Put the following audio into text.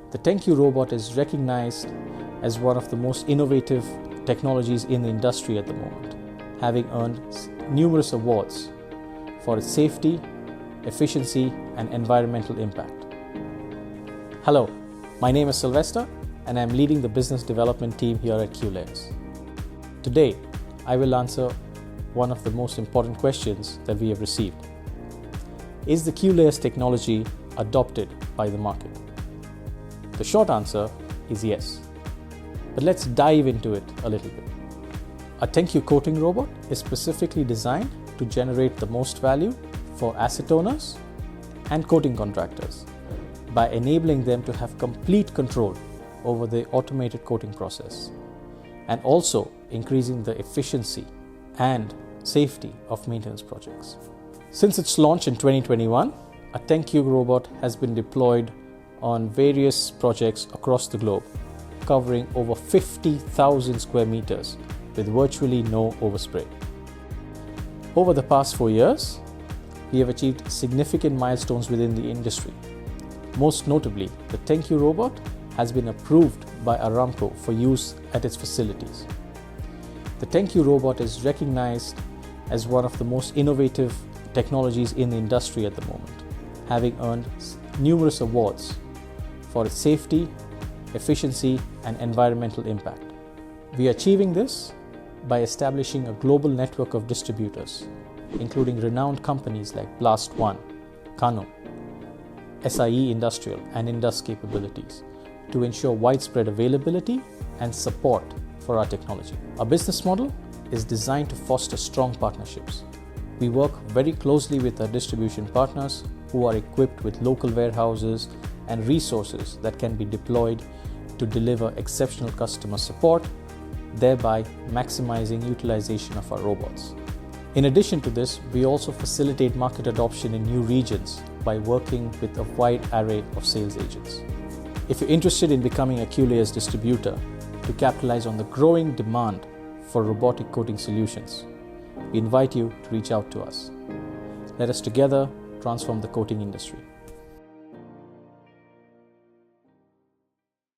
The TenQ robot is recognized as one of the most innovative technologies in the industry at the moment, having earned numerous awards for its safety, efficiency, and environmental impact. Hello, my name is Silvester, and I'm leading the business development team here at Qlayers. Today, I will answer one of the most important questions that we have received. Is the Qlayers technology adopted by the market? The short answer is yes. But let's dive into it a little bit. A TenQ coating robot is specifically designed to generate the most value for asset owners and coating contractors by enabling them to have complete control over the automated coating process and also increasing the efficiency and safety of maintenance projects. Since its launch in 2021, a TenQ robot has been deployed on various projects across the globe, covering over 50,000 square meters with virtually no overspray. Over the past 4 years, we have achieved significant milestones within the industry. Most notably, the TenQ robot has been approved by Aramco for use at its facilities. The TenQ robot is recognized as one of the most innovative technologies in the industry at the moment, having earned numerous awards for its safety, efficiency, and environmental impact. We are achieving this by establishing a global network of distributors, including renowned companies like Blast One, Kano, SIE Industrial, and Indus capabilities to ensure widespread availability and support for our technology. Our business model is designed to foster strong partnerships. We work very closely with our distribution partners who are equipped with local warehouses and resources that can be deployed to deliver exceptional customer support, thereby maximizing utilization of our robots. In addition to this, we also facilitate market adoption in new regions by working with a wide array of sales agents. If you're interested in becoming a Qlayers distributor to capitalize on the growing demand for robotic coating solutions, we invite you to reach out to us. Let us together transform the coating industry.